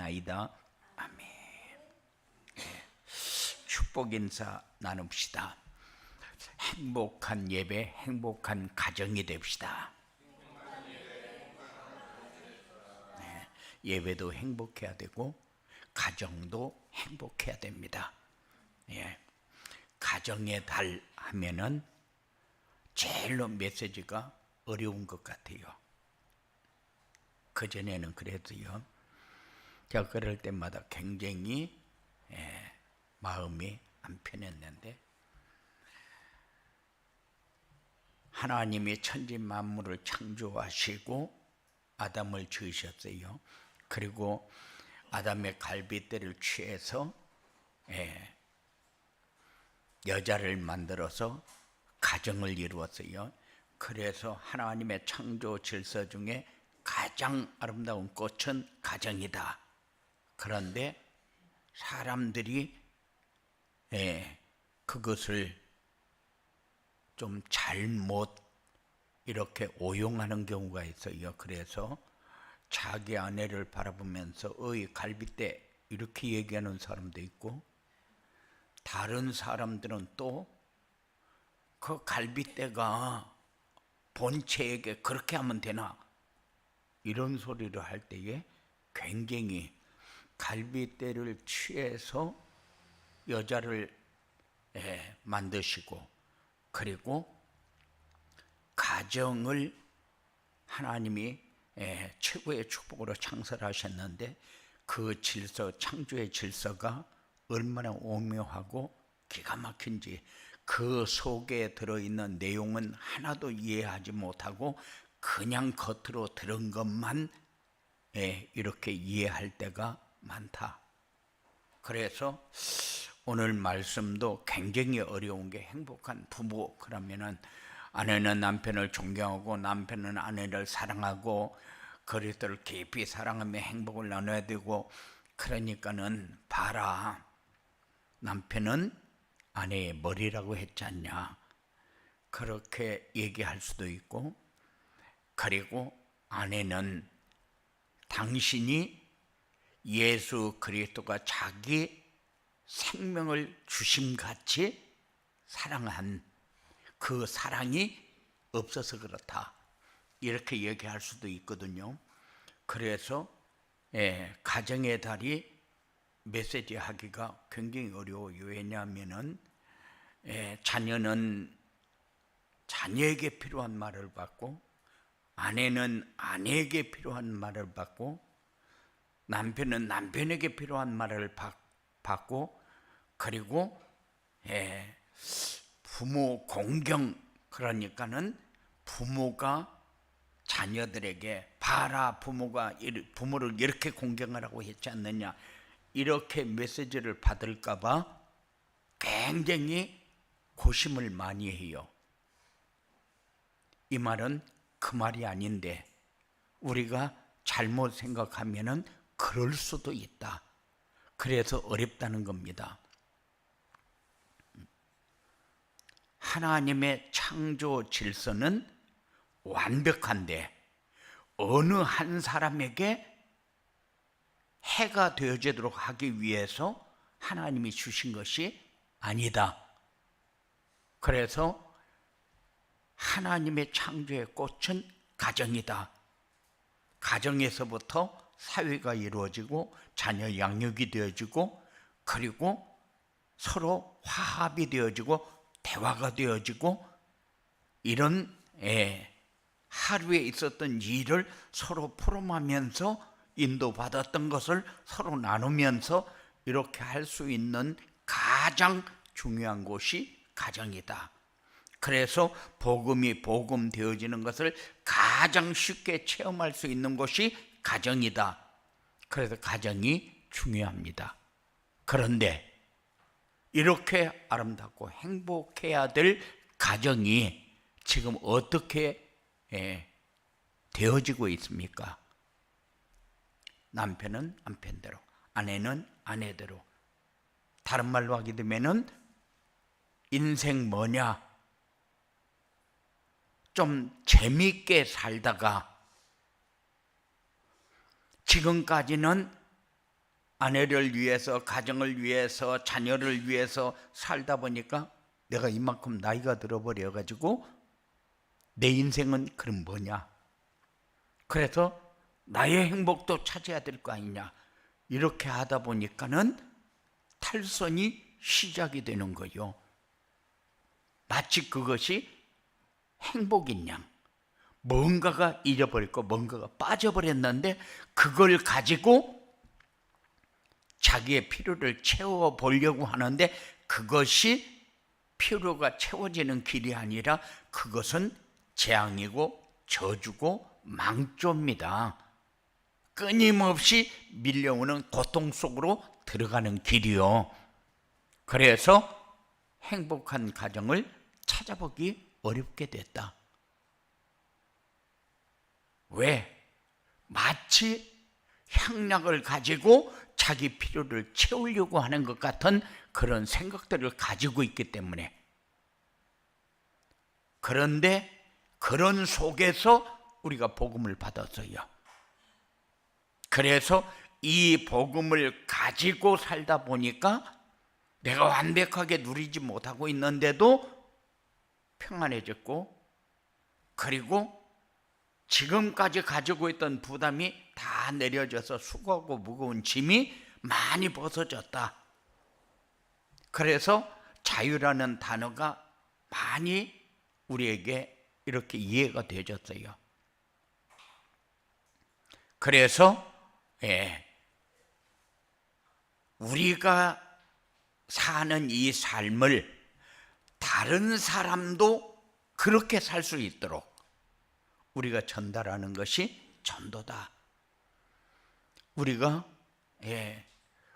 아니하나이다. 아멘. 축복 인사 나눕시다. 행복한 예배, 행복한 가정이 됩시다. 예배도 행복해야 되고 가정도 행복해야 됩니다. 가정의 달 하면은 제일로 메시지가 어려운 것 같아요. 그전에는 그래도요, 제가 그럴 때마다 굉장히 마음이 안 편했는데, 하나님이 천지 만물을 창조하시고 아담을 지으셨어요. 그리고 아담의 갈빗대를 취해서 여자를 만들어서 가정을 이루었어요. 그래서 하나님의 창조 질서 중에 가장 아름다운 꽃은 가정이다. 그런데 사람들이 그것을 좀 잘못 이렇게 오용하는 경우가 있어요. 그래서 자기 아내를 바라보면서 어이 갈빗대 이렇게 얘기하는 사람도 있고, 다른 사람들은 또 그 갈빗대가 본체에게 그렇게 하면 되나 이런 소리를 할 때에 굉장히 갈빗대를 취해서 여자를 만드시고, 그리고 가정을 하나님이 최고의 축복으로 창설하셨는데, 그 질서, 창조의 질서가 얼마나 오묘하고 기가 막힌지 그 속에 들어있는 내용은 하나도 이해하지 못하고 그냥 겉으로 들은 것만 이렇게 이해할 때가 많다. 그래서 오늘 말씀도 굉장히 어려운 게, 행복한 부부 그러면은 아내는 남편을 존경하고 남편은 아내를 사랑하고 그리스도를 깊이 사랑하며 행복을 나눠야 되고, 그러니까는 봐라, 남편은 아내의 머리라고 했지 않냐, 그렇게 얘기할 수도 있고, 그리고 아내는 당신이 예수 그리스도가 자기 생명을 주심같이 사랑한 그 사랑이 없어서 그렇다, 이렇게 얘기할 수도 있거든요. 그래서 가정의 달이 메시지 하기가 굉장히 어려워요. 왜냐하면은 자녀는 자녀에게 필요한 말을 받고, 아내는 아내에게 필요한 말을 받고, 남편은 남편에게 필요한 말을 받고, 그리고 부모 공경, 그러니까는 부모가 자녀들에게 봐라, 부모를 이렇게 공경하라고 했지 않느냐, 이렇게 메시지를 받을까 봐 굉장히 고심을 많이 해요. 이 말은 그 말이 아닌데 우리가 잘못 생각하면은 그럴 수도 있다. 그래서 어렵다는 겁니다. 하나님의 창조 질서는 완벽한데 어느 한 사람에게 해가 되어지도록 하기 위해서 하나님이 주신 것이 아니다. 그래서 하나님의 창조의 꽃은 가정이다. 가정에서부터 사회가 이루어지고 자녀 양육이 되어지고, 그리고 서로 화합이 되어지고 대화가 되어지고, 이런 하루에 있었던 일을 서로 포럼하면서 인도받았던 것을 서로 나누면서 이렇게 할 수 있는 가장 중요한 곳이 가정이다. 그래서 복음이 복음되어지는 것을 가장 쉽게 체험할 수 있는 곳이 가정이다. 그래서 가정이 중요합니다. 그런데 이렇게 아름답고 행복해야 될 가정이 지금 어떻게 되어지고 있습니까? 남편은 남편대로, 아내는 아내대로. 다른 말로 하게 되면은 인생 뭐냐? 좀 재미있게 살다가 지금까지는 아내를 위해서, 가정을 위해서, 자녀를 위해서 살다 보니까 내가 이만큼 나이가 들어버려 가지고 내 인생은 그럼 뭐냐? 그래서 나의 행복도 찾아야 될 거 아니냐? 이렇게 하다 보니까는 탈선이 시작이 되는 거요. 마치 그것이 행복인 양, 뭔가가 잃어버렸고 뭔가가 빠져버렸는데 그걸 가지고 자기의 필요를 채워보려고 하는데 그것이 필요가 채워지는 길이 아니라 그것은 재앙이고 저주고 망조입니다. 끊임없이 밀려오는 고통 속으로 들어가는 길이요. 그래서 행복한 가정을 찾아보기 어렵게 됐다. 왜? 마치 향락을 가지고 자기 필요를 채우려고 하는 것 같은 그런 생각들을 가지고 있기 때문에. 그런데 그런 속에서 우리가 복음을 받았어요. 그래서 이 복음을 가지고 살다 보니까 내가 완벽하게 누리지 못하고 있는데도 평안해졌고, 그리고 지금까지 가지고 있던 부담이 다 내려져서 수고하고 무거운 짐이 많이 벗어졌다. 그래서 자유라는 단어가 많이 우리에게 이렇게 이해가 되어졌어요. 그래서 우리가 사는 이 삶을 다른 사람도 그렇게 살 수 있도록 우리가 전달하는 것이 전도다. 우리가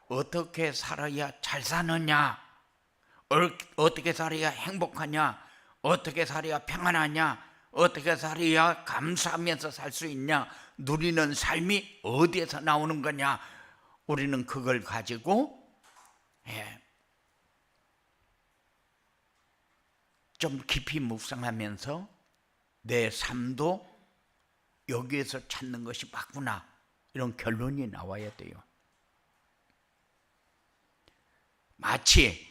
어떻게 살아야 잘 사느냐, 어떻게 살아야 행복하냐, 어떻게 살아야 평안하냐, 어떻게 살아야 감사하면서 살 수 있냐, 누리는 삶이 어디에서 나오는 거냐, 우리는 그걸 가지고 좀 깊이 묵상하면서 내 삶도 여기에서 찾는 것이 맞구나, 이런 결론이 나와야 돼요. 마치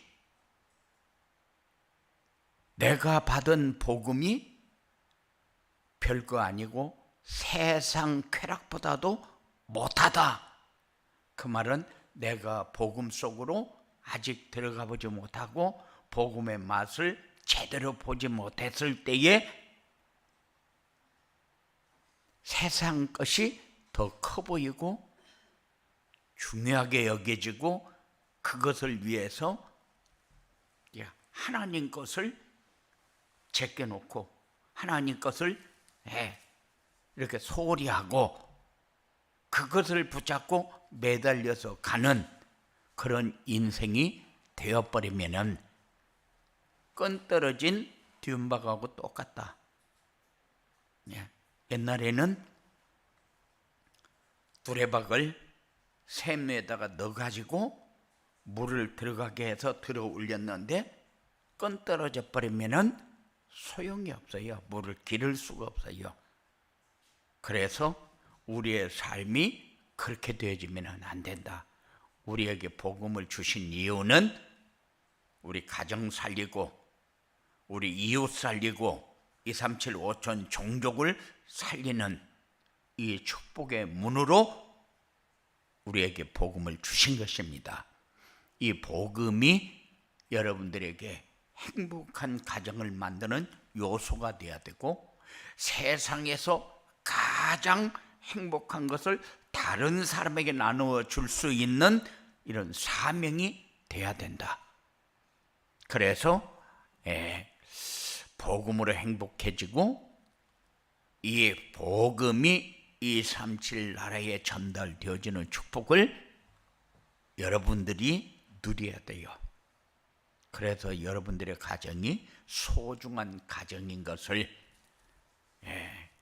내가 받은 복음이 별거 아니고 세상 쾌락보다도 못하다. 그 말은 내가 복음 속으로 아직 들어가 보지 못하고 복음의 맛을 제대로 보지 못했을 때에 세상 것이 더 커 보이고 중요하게 여겨지고 그것을 위해서 하나님 것을 제껴놓고 하나님 것을 이렇게 소홀히 하고 그것을 붙잡고 매달려서 가는 그런 인생이 되어버리면은 끈 떨어진 듀움박하고 똑같다. 옛날에는 두레박을 샘에다가 넣어가지고 물을 들어가게 해서 들어 올렸는데 끈 떨어져 버리면은 소용이 없어요. 물을 기를 수가 없어요. 그래서 우리의 삶이 그렇게 되어지면 안 된다. 우리에게 복음을 주신 이유는 우리 가정 살리고 우리 이웃 살리고 237 5천 종족을 살리는 이 축복의 문으로 우리에게 복음을 주신 것입니다. 이 복음이 여러분들에게 행복한 가정을 만드는 요소가 되어야 되고 세상에서 가장 행복한 것을 다른 사람에게 나누어 줄 수 있는 이런 사명이 돼야 된다. 그래서 복음으로 행복해지고 이 복음이 237 나라에 전달되어지는 축복을 여러분들이 누려야 돼요. 그래서 여러분들의 가정이 소중한 가정인 것을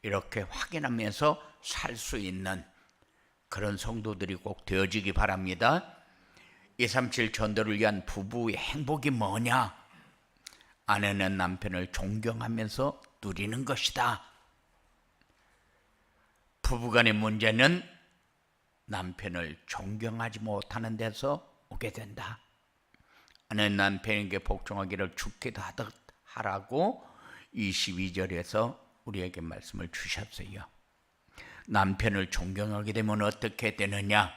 이렇게 확인하면서 살 수 있는 그런 성도들이 꼭 되어지기 바랍니다. 237 전도를 위한 부부의 행복이 뭐냐? 아내는 남편을 존경하면서 누리는 것이다. 부부간의 문제는 남편을 존경하지 못하는 데서 오게 된다. 아내 남편에게 복종하기를 죽기도 하듯 하라고 22절에서 우리에게 말씀을 주셨어요. 남편을 존경하게 되면 어떻게 되느냐?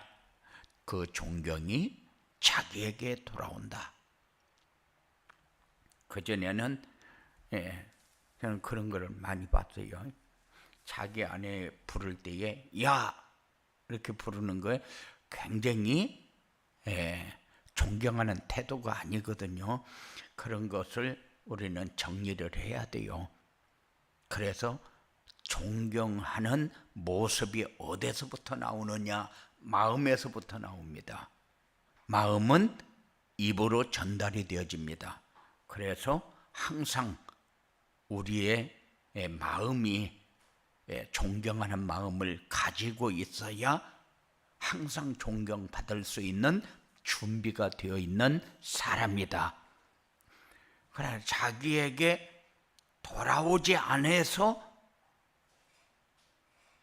그 존경이 자기에게 돌아온다. 그전에는 저는 그런 걸 많이 봤어요. 자기 아내 부를 때에 야 이렇게 부르는 거에 굉장히 존경하는 태도가 아니거든요. 그런 것을 우리는 정리를 해야 돼요. 그래서 존경하는 모습이 어디서부터 나오느냐? 마음에서부터 나옵니다. 마음은 입으로 전달이 되어집니다. 그래서 항상 우리의 마음이 존경하는 마음을 가지고 있어야 항상 존경받을 수 있는 준비가 되어 있는 사람이다. 그러나 자기에게 돌아오지 않아서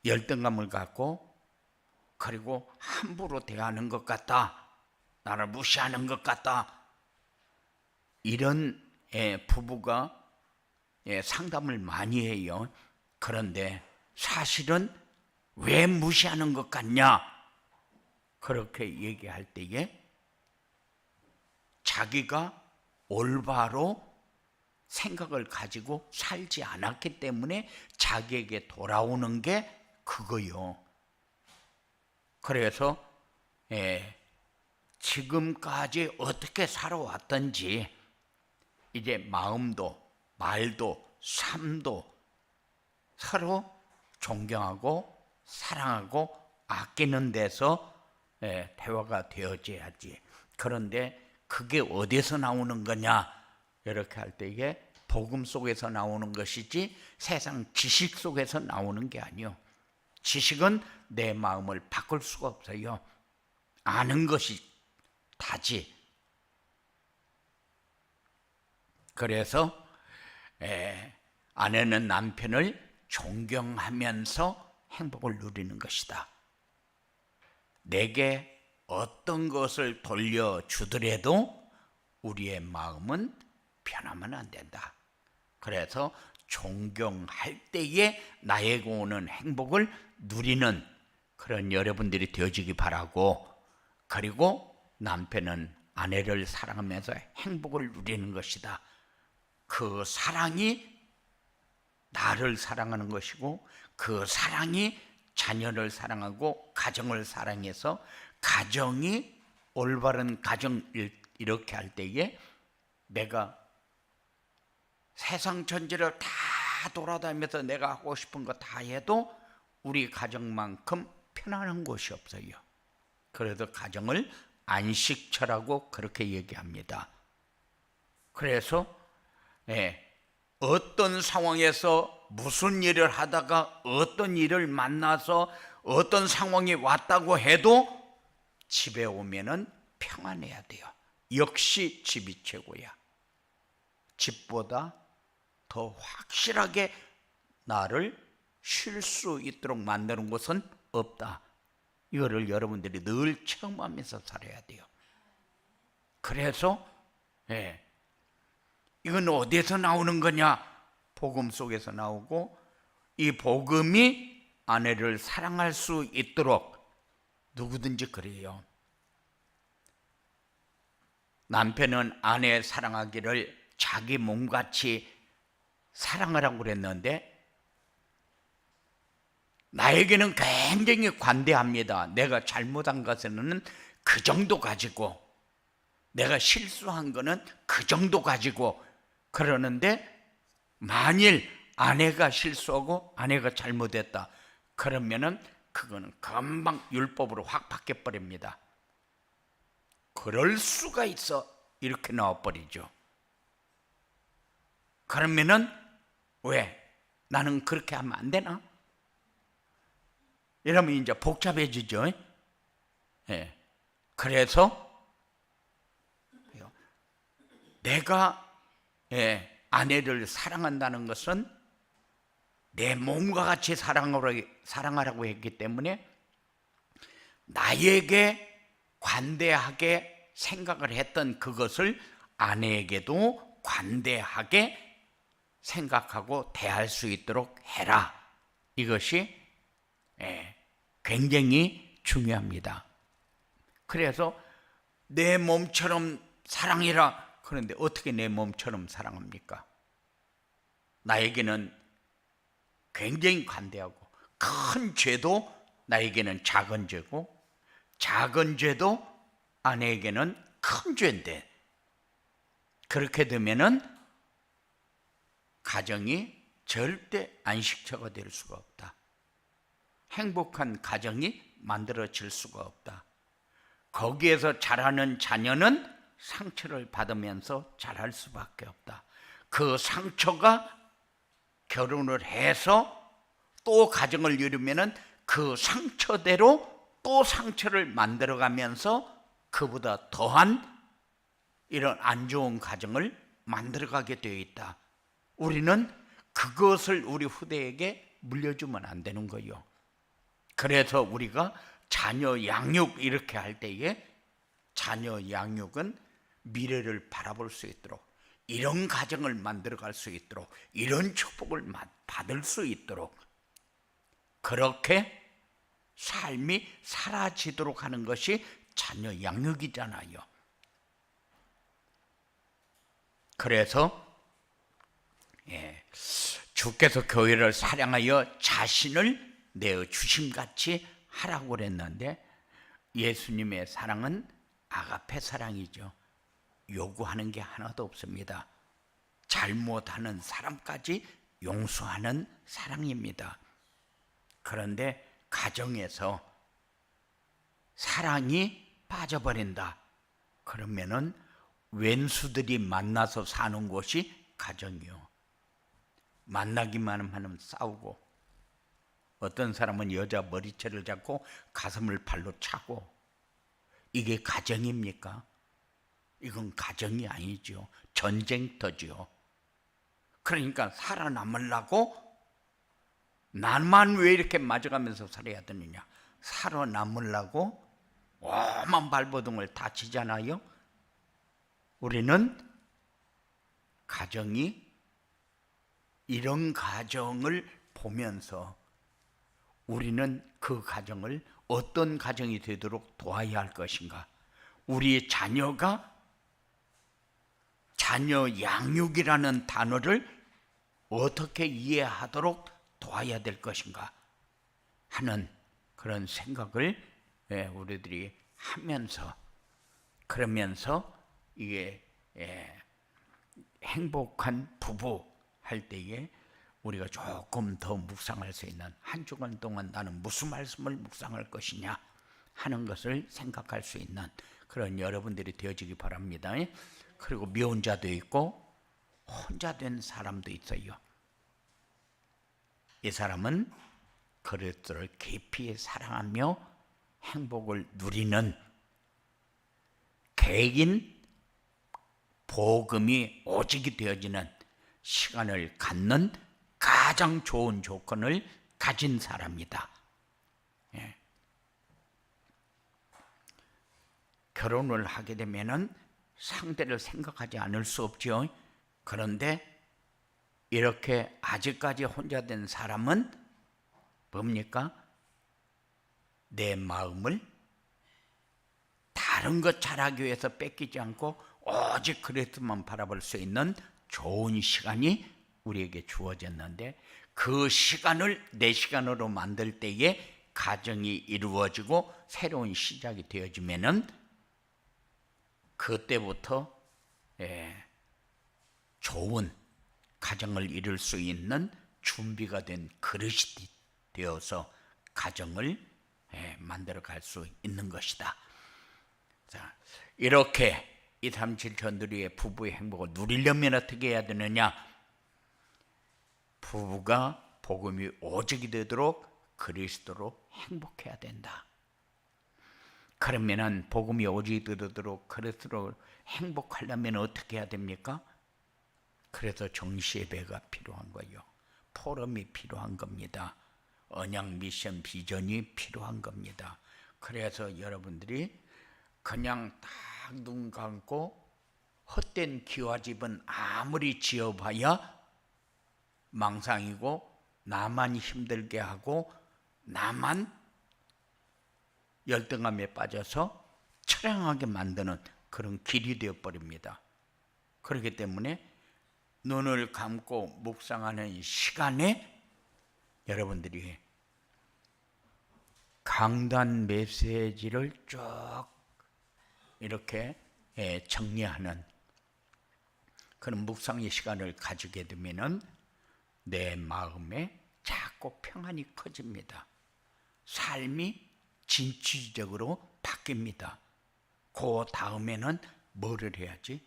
열등감을 갖고 그리고 함부로 대하는 것 같다. 나를 무시하는 것 같다. 이런 부부가 상담을 많이 해요. 그런데 사실은 왜 무시하는 것 같냐? 그렇게 얘기할 때에 자기가 올바로 생각을 가지고 살지 않았기 때문에 자기에게 돌아오는 게 그거요. 그래서 지금까지 어떻게 살아왔던지 이제 마음도 말도 삶도 서로 존경하고 사랑하고 아끼는 데서 대화가 되어져야지. 그런데 그게 어디서 나오는 거냐? 이렇게 할 때 이게 복음 속에서 나오는 것이지 세상 지식 속에서 나오는 게 아니요. 지식은 내 마음을 바꿀 수가 없어요. 아는 것이 다지. 그래서 아내는 남편을 존경하면서 행복을 누리는 것이다. 내게 어떤 것을 돌려주더라도 우리의 마음은 변하면 안 된다. 그래서 존경할 때에 나에게 오는 행복을 누리는 그런 여러분들이 되어지기 바라고, 그리고 남편은 아내를 사랑하면서 행복을 누리는 것이다. 그 사랑이 나를 사랑하는 것이고 그 사랑이 자녀를 사랑하고 가정을 사랑해서 가정이 올바른 가정 이렇게 할 때에 내가 세상 전체를 다 돌아다니면서 내가 하고 싶은 거 다 해도 우리 가정만큼 편안한 곳이 없어요. 그래서 가정을 안식처라고 그렇게 얘기합니다. 그래서 어떤 상황에서 무슨 일을 하다가 어떤 일을 만나서 어떤 상황이 왔다고 해도 집에 오면은 평안해야 돼요. 역시 집이 최고야. 집보다 더 확실하게 나를 쉴 수 있도록 만드는 곳은 없다. 이거를 여러분들이 늘 체험하면서 살아야 돼요. 그래서 이건 어디에서 나오는 거냐? 복음 속에서 나오고, 이 복음이 아내를 사랑할 수 있도록 누구든지 그래요. 남편은 아내 사랑하기를 자기 몸같이 사랑하라고 그랬는데 나에게는 굉장히 관대합니다. 내가 잘못한 것은 그 정도 가지고, 내가 실수한 거는 그 정도 가지고 그러는데, 만일 아내가 실수하고 아내가 잘못했다 그러면은 그거는 금방 율법으로 확 바뀌어버립니다. 그럴 수가 있어 이렇게 나와버리죠. 그러면은 왜? 나는 그렇게 하면 안 되나? 이러면 이제 복잡해지죠. 그래서 내가 아내를 사랑한다는 것은 내 몸과 같이 사랑하라고 했기 때문에 나에게 관대하게 생각을 했던 그것을 아내에게도 관대하게 생각하고 대할 수 있도록 해라. 이것이 굉장히 중요합니다. 그래서 내 몸처럼 사랑해라. 그런데 어떻게 내 몸처럼 사랑합니까? 나에게는 굉장히 관대하고, 큰 죄도 나에게는 작은 죄고, 작은 죄도 아내에게는 큰 죄인데, 그렇게 되면은 가정이 절대 안식처가 될 수가 없다. 행복한 가정이 만들어질 수가 없다. 거기에서 자라는 자녀는 상처를 받으면서 자랄 수밖에 없다. 그 상처가 결혼을 해서 또 가정을 이루면은 그 상처대로 또 상처를 만들어가면서 그보다 더한 이런 안 좋은 가정을 만들어가게 되어 있다. 우리는 그것을 우리 후대에게 물려주면 안 되는 거예요. 그래서 우리가 자녀 양육 이렇게 할 때에 자녀 양육은 미래를 바라볼 수 있도록, 이런 가정을 만들어갈 수 있도록, 이런 축복을 받을 수 있도록 그렇게 삶이 사라지도록 하는 것이 자녀 양육이잖아요. 그래서 주께서 교회를 사랑하여 자신을 내어 주심같이 하라고 그랬는데, 예수님의 사랑은 아가페 사랑이죠. 요구하는 게 하나도 없습니다. 잘못하는 사람까지 용서하는 사랑입니다. 그런데 가정에서 사랑이 빠져버린다. 그러면은 왼수들이 만나서 사는 곳이 가정이요. 만나기만 하면 싸우고, 어떤 사람은 여자 머리채를 잡고 가슴을 발로 차고, 이게 가정입니까? 이건 가정이 아니죠. 전쟁터죠. 그러니까 살아남으려고 나만 왜 이렇게 맞아가면서 살아야 되느냐? 살아남으려고 오만 발버둥을 다 치잖아요. 우리는 가정이, 이런 가정을 보면서 우리는 그 가정을 어떤 가정이 되도록 도와야 할 것인가? 우리 자녀가 자녀 양육이라는 단어를 어떻게 이해하도록 도와야 될 것인가 하는 그런 생각을 우리들이 하면서, 그러면서 이게 행복한 부부 할 때에 우리가 조금 더 묵상할 수 있는, 한 주간 동안 나는 무슨 말씀을 묵상할 것이냐 하는 것을 생각할 수 있는 그런 여러분들이 되어지기 바랍니다. 그리고 미혼자도 있고 혼자 된 사람도 있어요. 이 사람은 그리스도를 깊이 사랑하며 행복을 누리는 개인 복음이 오직이 되어지는 시간을 갖는 가장 좋은 조건을 가진 사람이다. 결혼을 하게 되면은 상대를 생각하지 않을 수 없죠. 그런데 이렇게 아직까지 혼자 된 사람은 뭡니까? 내 마음을 다른 것 잘하기 위해서 뺏기지 않고 오직 그리스도만 바라볼 수 있는 좋은 시간이 우리에게 주어졌는데, 그 시간을 내 시간으로 만들 때에 가정이 이루어지고 새로운 시작이 되어지면은 그때부터 좋은 가정을 이룰 수 있는 준비가 된 그릇이 되어서 가정을 만들어 갈 수 있는 것이다. 자, 이렇게 237 전두리의 부부의 행복을 누리려면 어떻게 해야 되느냐? 부부가 복음이 오직이 되도록 그리스도로 행복해야 된다. 그러면은 복음이 오직이 되도록 그리스도로 행복하려면 어떻게 해야 됩니까? 그래서 정시예배가 필요한 거예요. 포럼이 필요한 겁니다. 언약 미션 비전이 필요한 겁니다. 그래서 여러분들이 그냥 딱 눈 감고 헛된 기와집은 아무리 지어봐야 망상이고 나만 힘들게 하고 나만 열등감에 빠져서 처량하게 만드는 그런 길이 되어버립니다. 그렇기 때문에 눈을 감고 묵상하는 시간에 여러분들이 강단 메시지를 쭉 이렇게 정리하는 그런 묵상의 시간을 가지게 되면은 내 마음에 자꾸 평안이 커집니다. 삶이 진취적으로 바뀝니다. 그 다음에는 뭐를 해야지?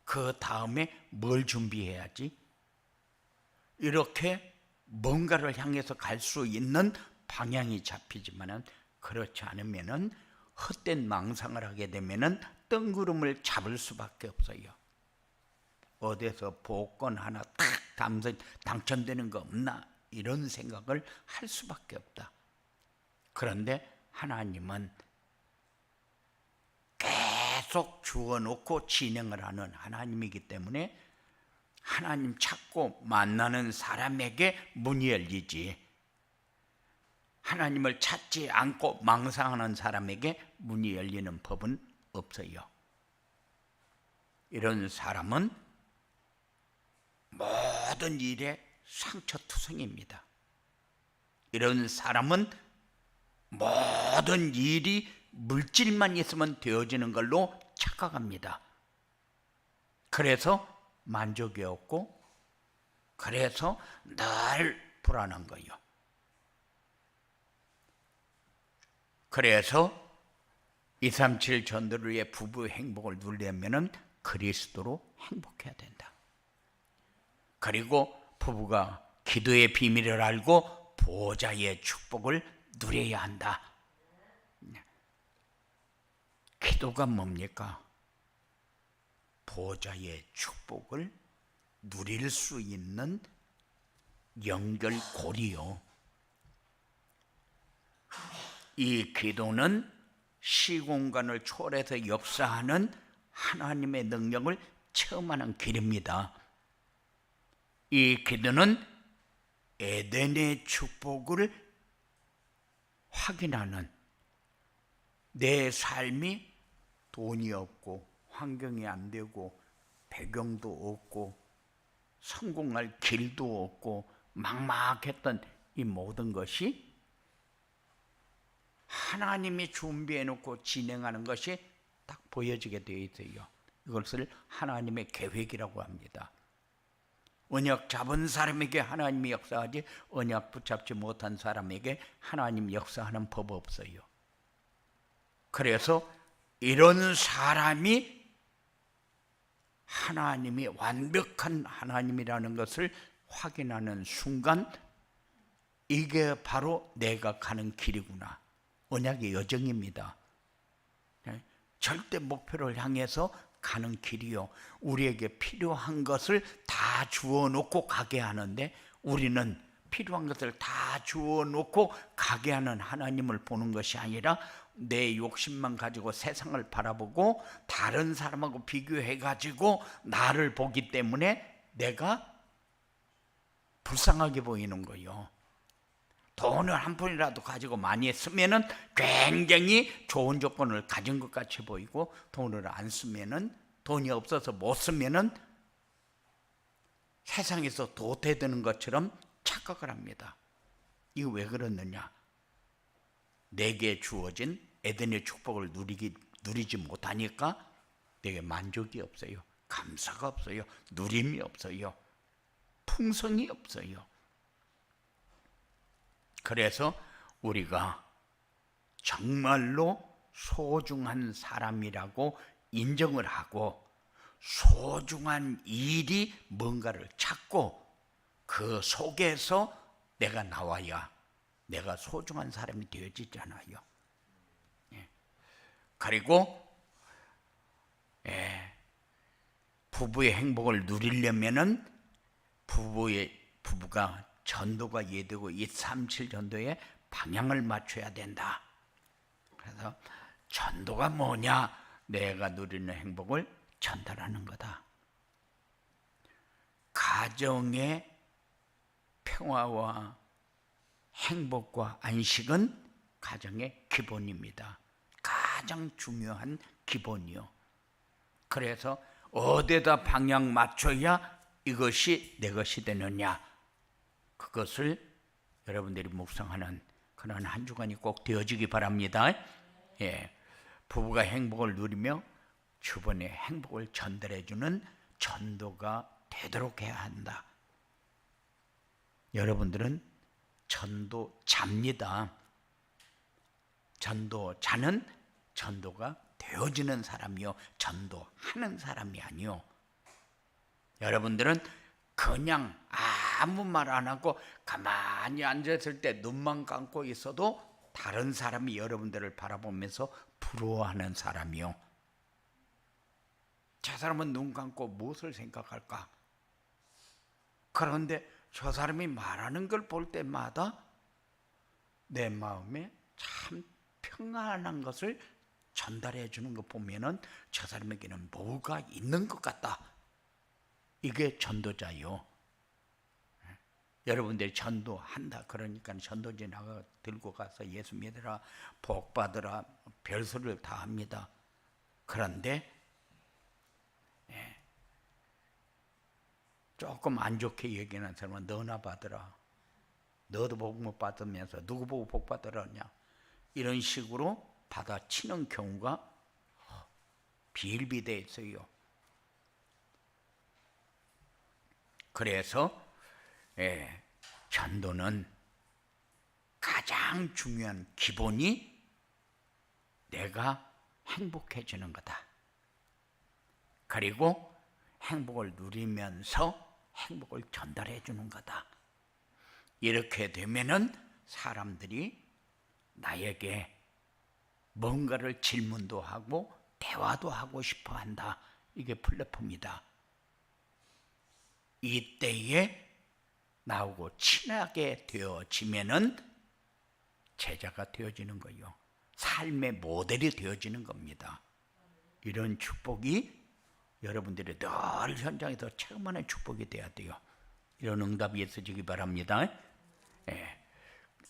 그 다음에 뭘 준비해야지? 이렇게 뭔가를 향해서 갈 수 있는 방향이 잡히지만은 그렇지 않으면은 헛된 망상을 하게 되면은 뜬구름을 잡을 수밖에 없어요. 어디서 복권 하나 딱 당첨되는 거 없나? 이런 생각을 할 수밖에 없다. 그런데 하나님은 계속 주어놓고 진행을 하는 하나님이기 때문에 하나님 찾고 만나는 사람에게 문이 열리지, 하나님을 찾지 않고 망상하는 사람에게 문이 열리는 법은 없어요. 이런 사람은 모든 일에 상처투성입니다. 이런 사람은 모든 일이 물질만 있으면 되어지는 걸로 착각합니다. 그래서 만족이 없고 그래서 늘 불안한 거예요. 그래서 237 전도를 부부의 행복을 누리려면 그리스도로 행복해야 된다. 그리고 부부가 기도의 비밀을 알고 보호자의 축복을 누려야 한다. 기도가 뭡니까? 보호자의 축복을 누릴 수 있는 연결고리요. 이 기도는 시공간을 초월해서 역사하는 하나님의 능력을 체험하는 길입니다. 이 기도는 에덴의 축복을 확인하는, 내 삶이 돈이 없고 환경이 안 되고 배경도 없고 성공할 길도 없고 막막했던 이 모든 것이 하나님이 준비해 놓고 진행하는 것이 딱 보여지게 되어 있어요. 이것을 하나님의 계획이라고 합니다. 언약 잡은 사람에게 하나님이 역사하지 언약 붙잡지 못한 사람에게 하나님 역사하는 법 없어요. 그래서 이런 사람이 하나님이 완벽한 하나님이라는 것을 확인하는 순간, 이게 바로 내가 가는 길이구나. 언약의 여정입니다. 절대 목표를 향해서 가는 길이요. 우리에게 필요한 것을 다 주어 놓고 가게 하는데, 우리는 필요한 것을 다 주어 놓고 가게 하는 하나님을 보는 것이 아니라 내 욕심만 가지고 세상을 바라보고 다른 사람하고 비교해 가지고 나를 보기 때문에 내가 불쌍하게 보이는 거예요. 돈을 한 푼이라도 가지고 많이 쓰면은 굉장히 좋은 조건을 가진 것 같이 보이고, 돈을 안 쓰면은, 돈이 없어서 못 쓰면은 세상에서 도태되는 것처럼 착각을 합니다. 이거 왜 그러느냐? 내게 주어진 에덴의 축복을 누리지 못하니까 내게 만족이 없어요. 감사가 없어요. 누림이 없어요. 풍성이 없어요. 그래서 우리가 정말로 소중한 사람이라고 인정을 하고 소중한 일이 뭔가를 찾고 그 속에서 내가 나와야 내가 소중한 사람이 되어지잖아요. 그리고 부부의 행복을 누리려면은 부부가 전도가 이해되고 237 전도에 방향을 맞춰야 된다. 그래서 전도가 뭐냐? 내가 누리는 행복을 전달하는 거다. 가정의 평화와 행복과 안식은 가정의 기본입니다. 가장 중요한 기본이요. 그래서 어디에다 방향 맞춰야 이것이 내 것이 되느냐, 그것을 여러분들이 묵상하는 그런 한 주간이 꼭 되어지기 바랍니다. 예, 부부가 행복을 누리며 주변에 행복을 전달해주는 전도가 되도록 해야 한다. 여러분들은 전도자입니다. 전도자는 전도가 되어지는 사람이요, 전도하는 사람이 아니요. 여러분들은 그냥 아무 말 안 하고 가만히 앉았을 때 눈만 감고 있어도 다른 사람이 여러분들을 바라보면서 부러워하는 사람이요. 저 사람은 눈 감고 무엇을 생각할까? 그런데 저 사람이 말하는 걸 볼 때마다 내 마음에 참 평안한 것을 전달해 주는 거 보면은 저 사람에게는 뭐가 있는 것 같다. 이게 전도자요. 여러분들이 전도한다 그러니까 전도지 나가 들고 가서 예수 믿으라, 복 받으라, 별소리를 다 합니다. 그런데 조금 안 좋게 얘기하는 사람은 너나 받으라, 너도 복 못 받으면서 누구 보고 복 받으라냐, 이런 식으로 받아치는 경우가 비일비재해 있어요. 그래서 전도는 가장 중요한 기본이 내가 행복해지는 거다. 그리고 행복을 누리면서 행복을 전달해 주는 거다. 이렇게 되면은 사람들이 나에게 뭔가를 질문도 하고 대화도 하고 싶어 한다. 이게 플랫폼이다. 이때에 나하고 친하게 되어지면은 제자가 되어지는 거요. 삶의 모델이 되어지는 겁니다. 이런 축복이 여러분들이 늘 현장에서 체험하는 축복이 돼야 돼요. 이런 응답이 있어지기 바랍니다.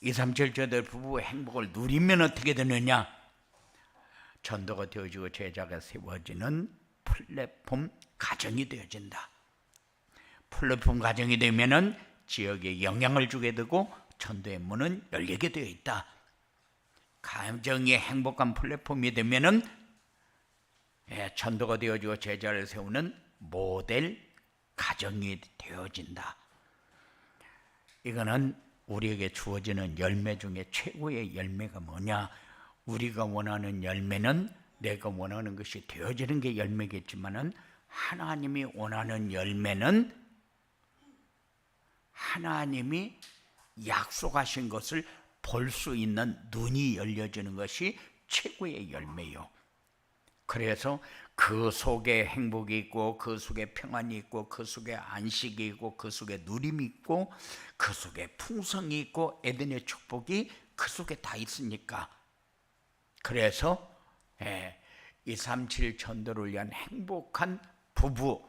237조대 부부의 행복을 누리면 어떻게 되느냐? 전도가 되어지고 제자가 세워지는 플랫폼 가정이 되어진다. 플랫폼 가정이 되면은 지역에 영향을 주게 되고 전도의 문은 열리게 되어 있다. 가정이 행복한 플랫폼이 되면은 전도가 되어지고 제자를 세우는 모델 가정이 되어진다. 이거는 우리에게 주어지는 열매 중에 최고의 열매가 뭐냐? 우리가 원하는 열매는 내가 원하는 것이 되어지는 게 열매겠지만은 하나님이 원하는 열매는 하나님이 약속하신 것을 볼 수 있는 눈이 열려지는 것이 최고의 열매요. 그래서 그 속에 행복이 있고 그 속에 평안이 있고 그 속에 안식이 있고 그 속에 누림이 있고 그 속에 풍성이 있고 에덴의 축복이 그 속에 다 있으니까, 그래서 237 전도를 위한 행복한 부부,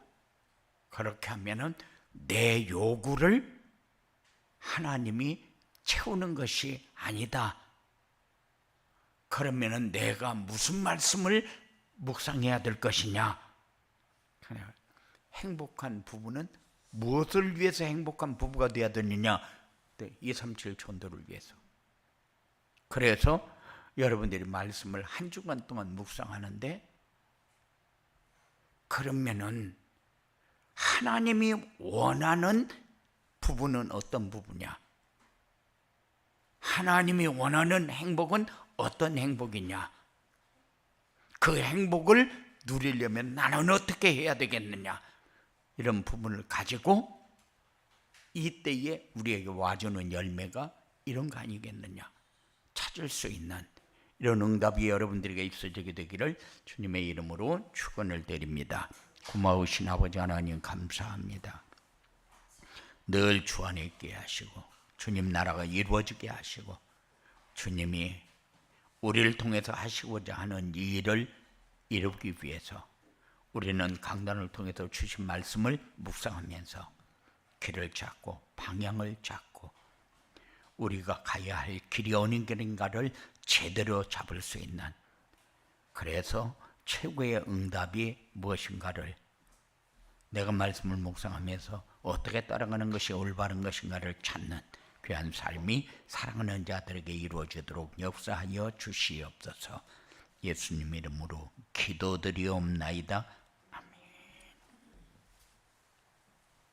그렇게 하면은 내 요구를 하나님이 채우는 것이 아니다. 그러면은 내가 무슨 말씀을 묵상해야 될 것이냐? 행복한 부부는 무엇을 위해서 행복한 부부가 되어야 되느냐? 237 전도를 위해서. 그래서 여러분들이 말씀을 한 주간 동안 묵상하는데, 그러면은 하나님이 원하는 부부는 어떤 부부냐? 하나님이 원하는 행복은 어떤 행복이냐? 그 행복을 누리려면 나는 어떻게 해야 되겠느냐? 이런 부분을 가지고 이때에 우리에게 와주는 열매가 이런 거 아니겠느냐? 찾을 수 있는 이런 응답이 여러분들에게 있어지게 되기를 주님의 이름으로 축원을 드립니다. 고마우신 아버지 하나님 감사합니다. 늘 주 안에 있게 하시고 주님 나라가 이루어지게 하시고 주님이 우리를 통해서 하시고자 하는 이 일을 이루기 위해서 우리는 강단을 통해서 주신 말씀을 묵상하면서 길을 찾고 방향을 찾고 우리가 가야 할 길이 어느 길인가를 제대로 잡을 수 있는, 그래서 최고의 응답이 무엇인가를, 내가 말씀을 묵상하면서 어떻게 따라가는 것이 올바른 것인가를 찾는 귀한 삶이 사랑하는 자들에게 이루어지도록 역사하여 주시옵소서. 예수님 이름으로 기도드리옵나이다.